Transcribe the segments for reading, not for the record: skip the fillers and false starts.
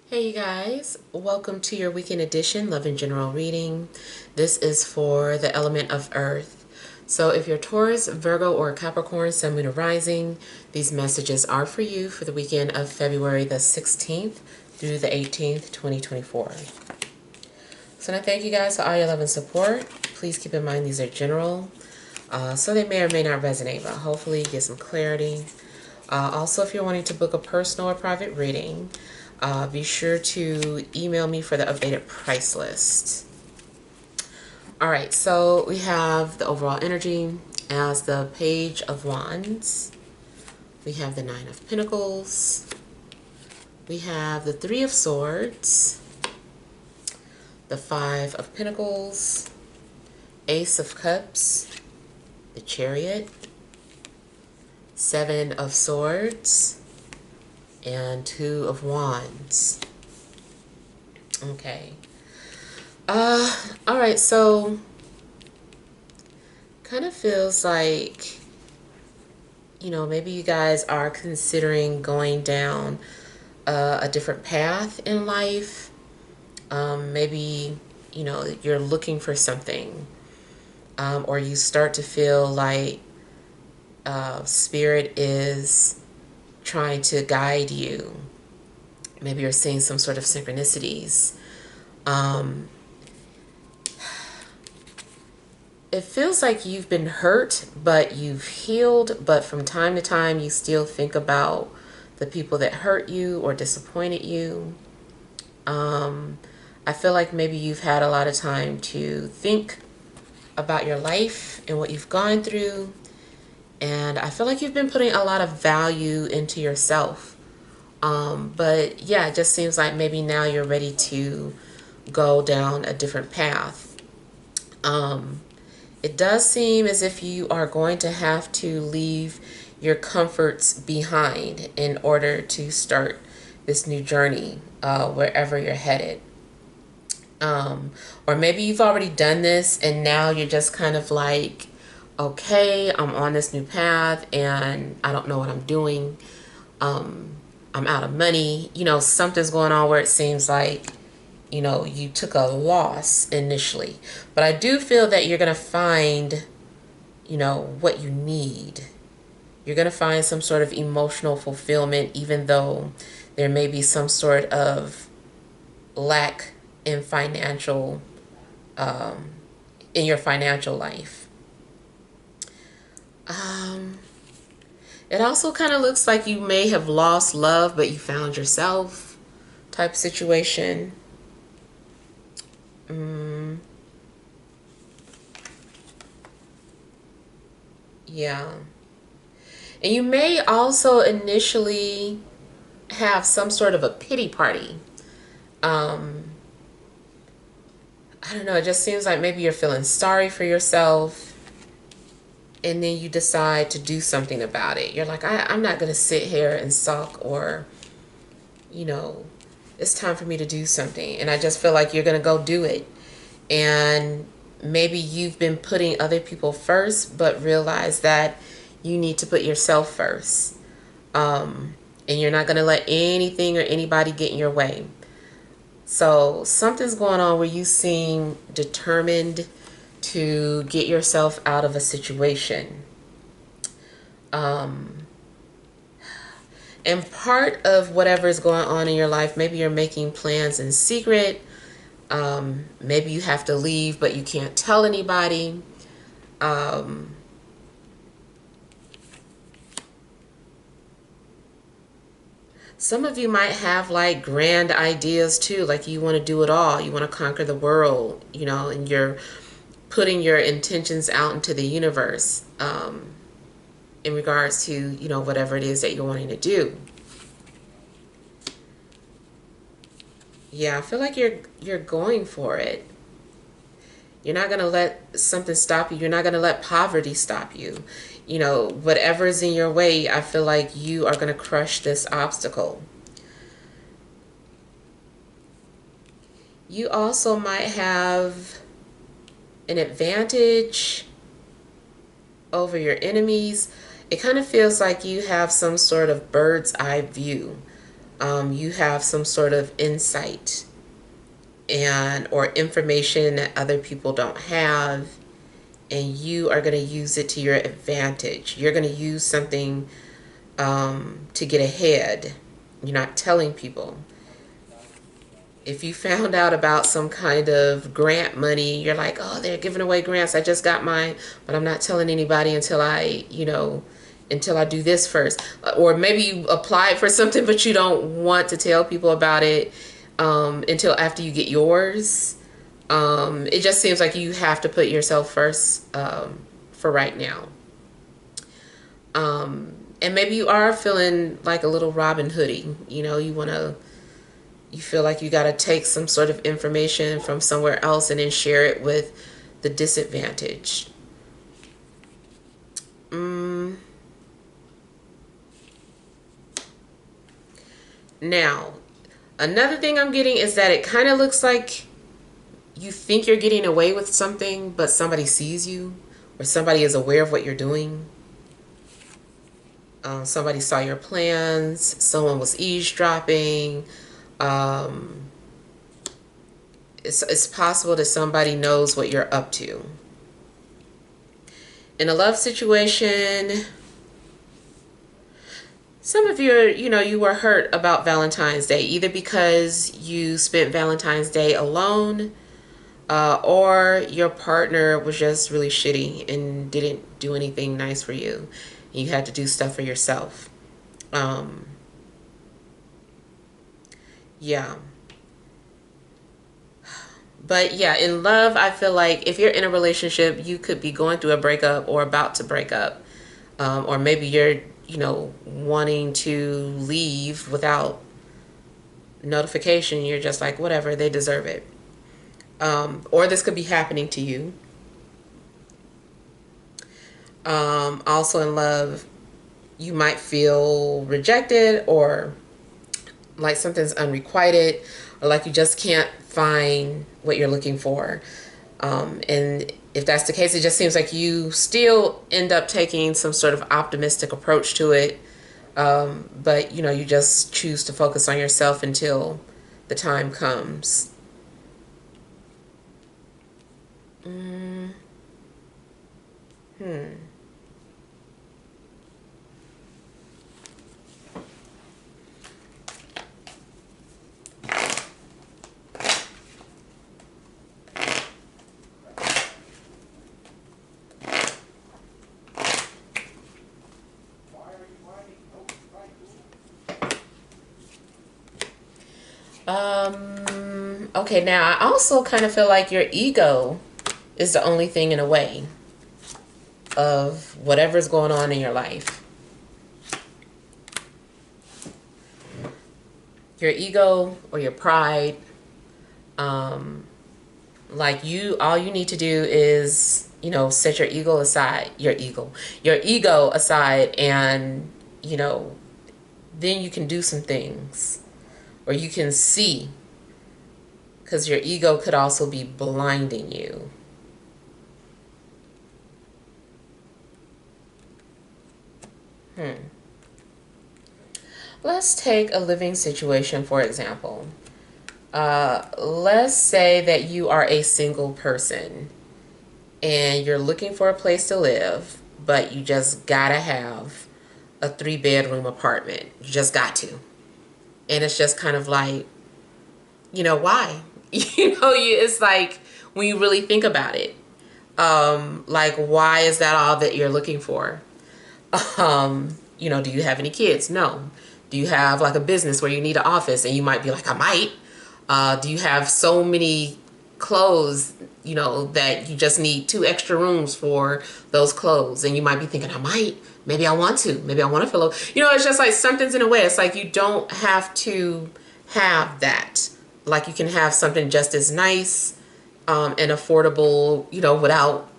Hey you guys, welcome to your weekend edition Love and General reading. This is for the element of Earth. So if you're Taurus, Virgo, or Capricorn, Sun, Moon, or Rising, these messages are for you for the weekend of February the 16th through the 18th, 2024. So I thank you guys for all your love and support. Please keep in mind these are general, so they may or may not resonate, but hopefully you get some clarity. Also, if you're wanting to book a personal or private reading, be sure to email me for the updated price list. All right, so we have the overall energy as the Page of Wands. We have the Nine of Pentacles. We have the Three of Swords, the Five of Pentacles, Ace of Cups, the Chariot, Seven of Swords, and Two of Wands. Okay. All right, so kind of feels like, maybe you guys are considering going down a different path in life. Maybe, you're looking for something, or you start to feel like Spirit is trying to guide you. Maybe you're seeing some sort of synchronicities. It feels like you've been hurt, but you've healed, but from time to time you still think about the people that hurt you or disappointed you. I feel like maybe you've had a lot of time to think about your life and what you've gone through, and I feel like you've been putting a lot of value into yourself. But yeah, it just seems like maybe now you're ready to go down a different path. It does seem as if you are going to have to leave your comforts behind in order to start this new journey, wherever you're headed. Or maybe you've already done this and now you're just kind of like, okay, I'm on this new path and I don't know what I'm doing. I'm out of money. Something's going on where it seems like, you took a loss initially. But I do feel that you're going to find, what you need. You're going to find some sort of emotional fulfillment, even though there may be some sort of lack in financial, in your financial life. It also kind of looks like you may have lost love, but you found yourself type situation. Yeah. And you may also initially have some sort of a pity party. I don't know, it just seems like maybe you're feeling sorry for yourself and then you decide to do something about it. You're like, I'm not going to sit here and sulk, or, it's time for me to do something. And I just feel like you're going to go do it. And maybe you've been putting other people first, but realize that you need to put yourself first. And you're not going to let anything or anybody get in your way. So something's going on where you seem determined to get yourself out of a situation. And part of whatever's going on in your life, maybe you're making plans in secret. Maybe you have to leave, but you can't tell anybody. Some of you might have like grand ideas too, like you want to do it all. You want to conquer the world, and you're putting your intentions out into the universe, in regards to, whatever it is that you're wanting to do. Yeah, I feel like you're going for it. You're not going to let something stop you. You're not going to let poverty stop you. Whatever's in your way, I feel like you are going to crush this obstacle. You also might have an advantage over your enemies. It kind of feels like you have some sort of bird's eye view You have some sort of insight and or information that other people don't have, and you are going to use it to your advantage. You're going to use something to get ahead. You're not telling people. If you found out about some kind of grant money, you're like, oh, they're giving away grants. I just got mine, but I'm not telling anybody until until I do this first. Or maybe you applied for something, but you don't want to tell people about it until after you get yours. It just seems like you have to put yourself first for right now. And maybe you are feeling like a little Robin Hoodie. You feel like you got to take some sort of information from somewhere else and then share it with the disadvantaged. Now, another thing I'm getting is that it kind of looks like you think you're getting away with something, but somebody sees you or somebody is aware of what you're doing. Somebody saw your plans. Someone was eavesdropping. It's possible that somebody knows what you're up to. In a love situation, some of you were hurt about Valentine's Day, either because you spent Valentine's Day alone, or your partner was just really shitty and didn't do anything nice for you. You had to do stuff for yourself. Yeah. But yeah, in love, I feel like if you're in a relationship, you could be going through a breakup or about to break up. Or maybe you're, wanting to leave without notification. You're just like, whatever, they deserve it. Or this could be happening to you. Also in love, you might feel rejected or like something's unrequited, or like you just can't find what you're looking for. And if that's the case, it just seems like you still end up taking some sort of optimistic approach to it. But you just choose to focus on yourself until the time comes. Okay, now I also kind of feel like your ego is the only thing in a way of whatever's going on in your life. Your ego or your pride, like all you need to do is, set your ego aside, your ego aside, and, then you can do some things, or you can see, because your ego could also be blinding you. Let's take a living situation, for example. Let's say that you are a single person and you're looking for a place to live, but you just gotta have a 3-bedroom apartment. You just got to. And it's just kind of like, why? It's like when you really think about it, like, why is that all that you're looking for? Do you have any kids? No. Do you have like a business where you need an office? And you might be like, I might. Do you have so many clothes, that you just need 2 extra rooms for those clothes? And you might be thinking, maybe I want to feel, it's just like something's in a way. It's like you don't have to have that. Like you can have something just as nice and affordable, without,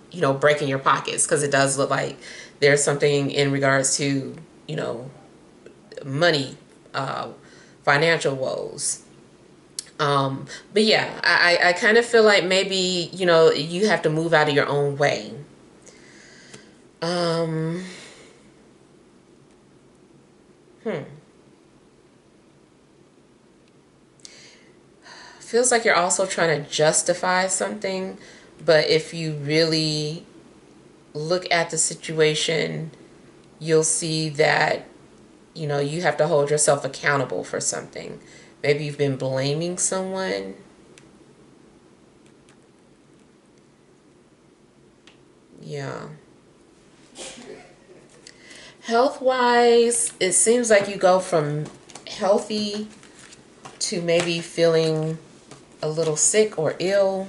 breaking your pockets. Because it does look like there's something in regards to, money, financial woes. But yeah, I kind of feel like maybe, you have to move out of your own way. feels like you're also trying to justify something, but if you really look at the situation, you'll see that, you know, you have to hold yourself accountable for something. Maybe you've been blaming someone. Yeah. Health-wise, it seems like you go from healthy to maybe feeling a little sick or ill,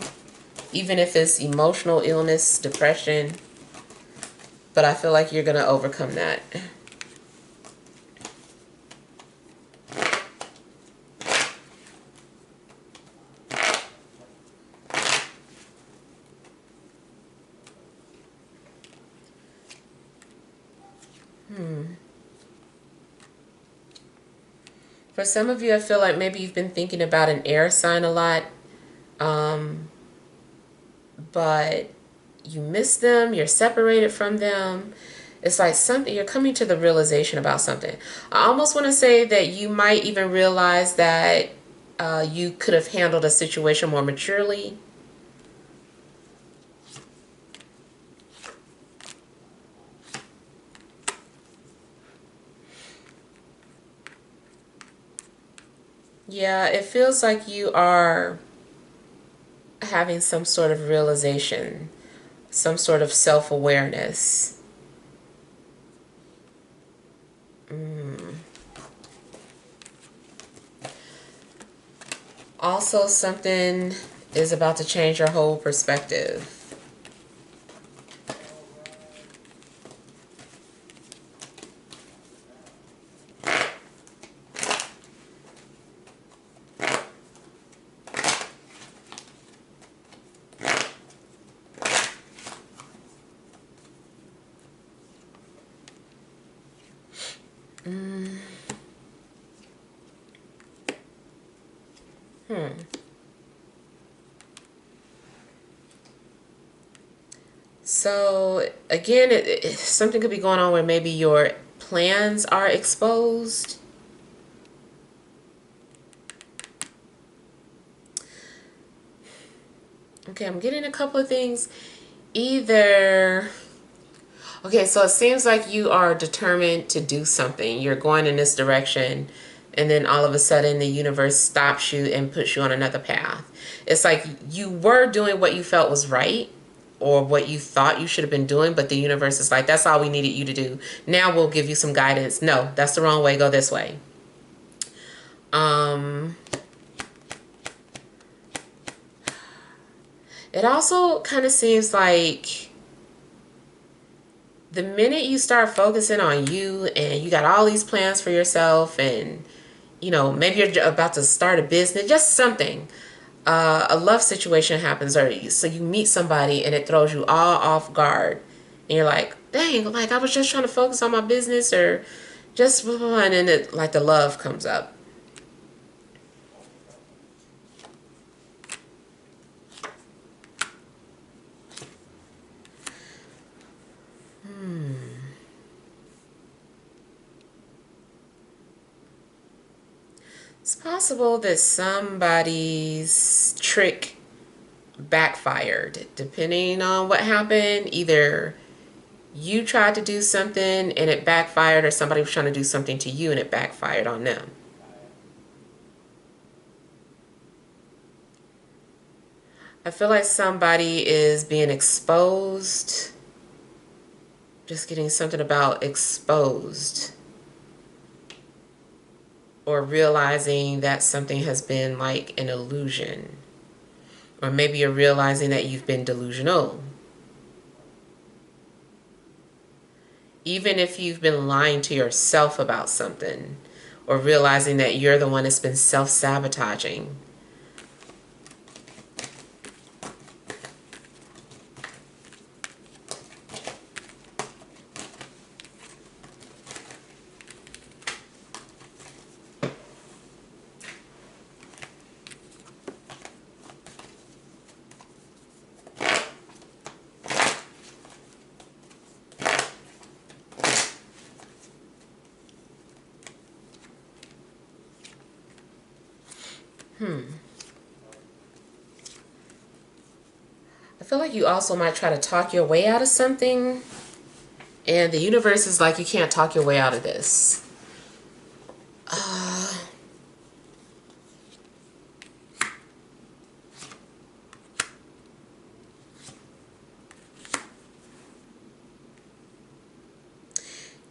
even if it's emotional illness, depression. But I feel like you're going to overcome that. For some of you, I feel like maybe you've been thinking about an air sign a lot, but you miss them, you're separated from them. It's like something, you're coming to the realization about something. I almost want to say that you might even realize that you could have handled a situation more maturely. Yeah, it feels like you are having some sort of realization, some sort of self-awareness. Also, something is about to change your whole perspective. So again, something could be going on where maybe your plans are exposed. Okay, I'm getting a couple of things. Either, okay, so it seems like you are determined to do something. You're going in this direction, and then all of a sudden the universe stops you and puts you on another path. It's like you were doing what you felt was right, or what you thought you should have been doing, but the universe is like, that's all we needed you to do. Now we'll give you some guidance. No, that's the wrong way. Go this way. It also kind of seems like the minute you start focusing on you and you got all these plans for yourself, and you know, maybe you're about to start a business, just something, a love situation happens, or so you meet somebody and it throws you all off guard, and you're like, dang, like I was just trying to focus on my business, or just blah, blah, blah, and then it, like the love comes up. It's possible that somebody's trick backfired, depending on what happened. Either you tried to do something and it backfired, or somebody was trying to do something to you and it backfired on them. I feel like somebody is being exposed. Just getting something about exposed. Or realizing that something has been like an illusion. Or maybe you're realizing that you've been delusional. Even if you've been lying to yourself about something, or realizing that you're the one that's been self-sabotaging. feel like you also might try to talk your way out of something. And the universe is like, you can't talk your way out of this.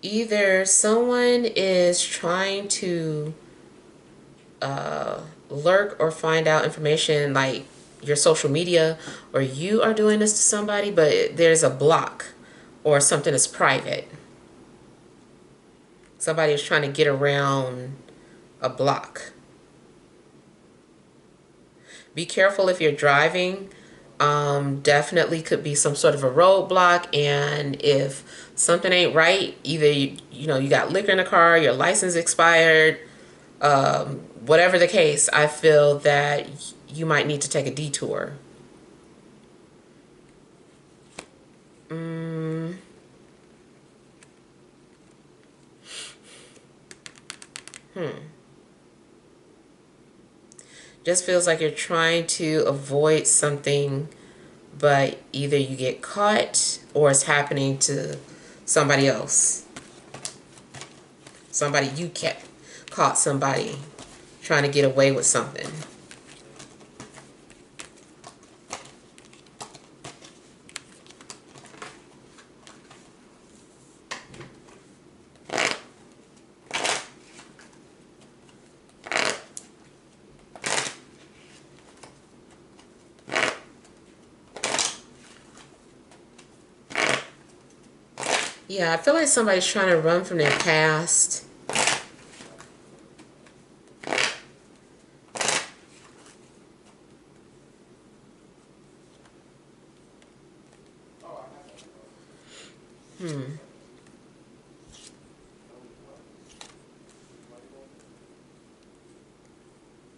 Either someone is trying to lurk or find out information like your social media, or you are doing this to somebody, but there's a block or something that's private. Somebody is trying to get around a block. Be careful if you're driving. Definitely could be some sort of a roadblock, and if something ain't right, either you got liquor in the car, your license expired, whatever the case, I feel that you might need to take a detour. Just feels like you're trying to avoid something, but either you get caught or it's happening to somebody else. Somebody you kept caught somebody trying to get away with something. Yeah, I feel like somebody's trying to run from their past.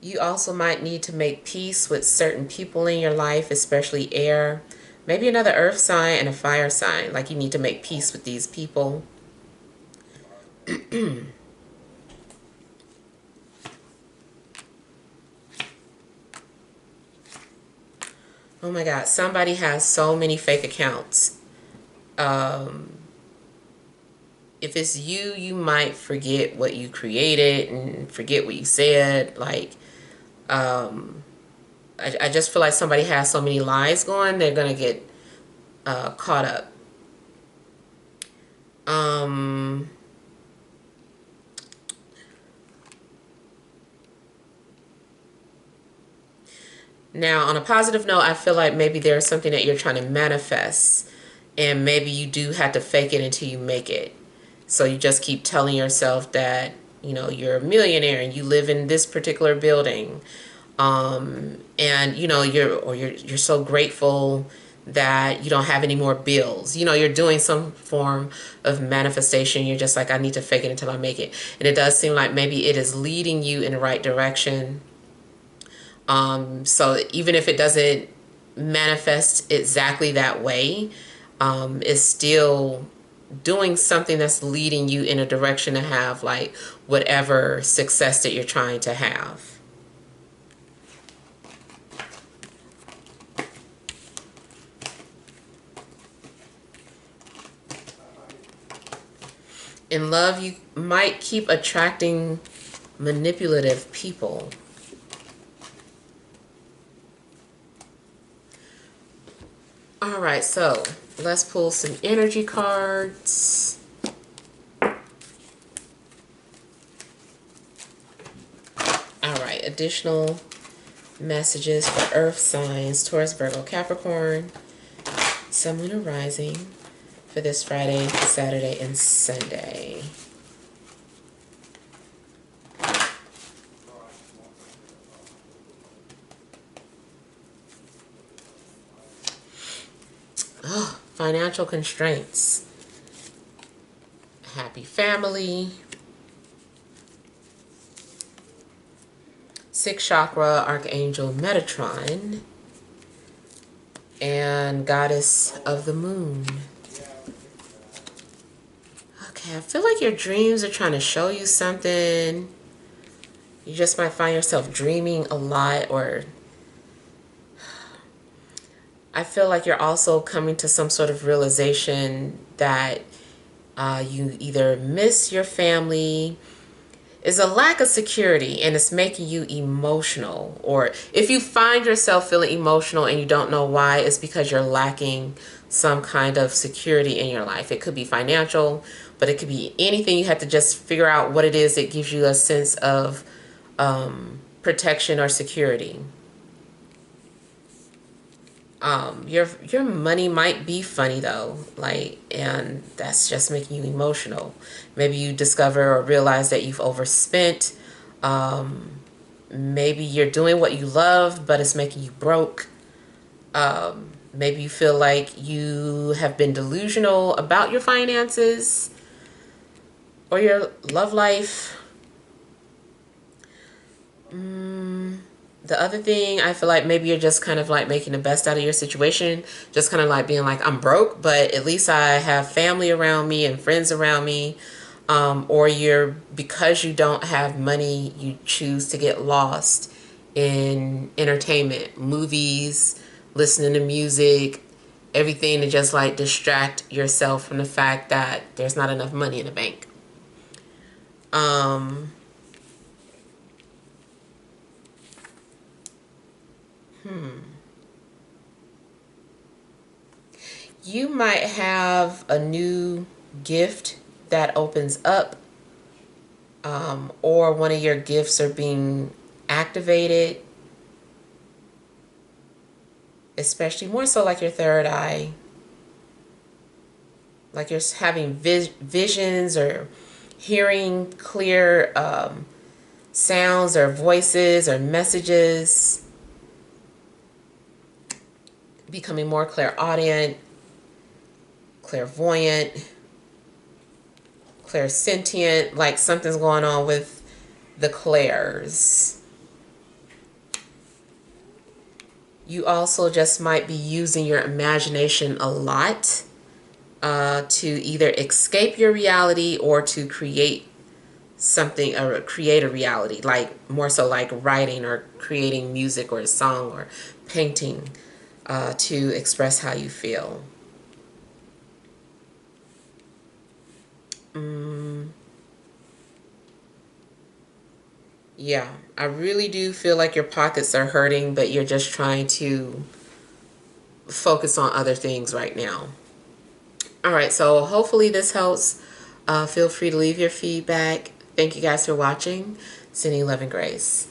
You also might need to make peace with certain people in your life, especially air. Maybe another earth sign and a fire sign. Like you need to make peace with these people. Oh my God, somebody has so many fake accounts. If it's you, you might forget what you created and forget what you said. Like, I just feel like somebody has so many lies going, they're going to get caught up. Now, on a positive note, I feel like maybe there's something that you're trying to manifest, and maybe you do have to fake it until you make it. So you just keep telling yourself that, you're a millionaire and you live in this particular building. And you're so grateful that you don't have any more bills. You're doing some form of manifestation. You're just like, I need to fake it until I make it. And it does seem like maybe it is leading you in the right direction. So even if it doesn't manifest exactly that way, it's still doing something that's leading you in a direction to have like whatever success that you're trying to have. In love, you might keep attracting manipulative people. All right, so let's pull some energy cards. All right, additional messages for Earth signs, Taurus, Virgo, Capricorn, Sun, Moon, and Rising for this Friday, Saturday, and Sunday. Oh, financial constraints. Happy family. Sixth chakra, Archangel Metatron. And Goddess of the Moon. Okay, I feel like your dreams are trying to show you something. You just might find yourself dreaming a lot, or I feel like you're also coming to some sort of realization that you either miss your family, is a lack of security, and it's making you emotional. Or if you find yourself feeling emotional and you don't know why, it's because you're lacking some kind of security in your life. It could be financial, but it could be anything. You have to just figure out what it is that gives you a sense of protection or security. Your money might be funny though, like, and that's just making you emotional. Maybe you discover or realize that you've overspent. Maybe you're doing what you love, but it's making you broke. Maybe you feel like you have been delusional about your finances or your love life. The other thing, I feel like maybe you're just kind of like making the best out of your situation. Just kind of like being like, I'm broke, but at least I have family around me and friends around me. Or because you don't have money, you choose to get lost in entertainment, movies, listening to music, everything to just like distract yourself from the fact that there's not enough money in the bank. Um, You might have a new gift that opens up, or one of your gifts are being activated, especially more so like your third eye, like you're having visions or hearing clear sounds or voices or messages, becoming more clairaudient, clairvoyant, clairsentient, like something's going on with the clairs. You also just might be using your imagination a lot to either escape your reality or to create something, or create a reality, like more so like writing or creating music or a song or painting to express how you feel. Yeah, I really do feel like your pockets are hurting, but you're just trying to focus on other things right now. All right, so hopefully this helps. Feel free to leave your feedback. Thank you guys for watching. Sending love and grace.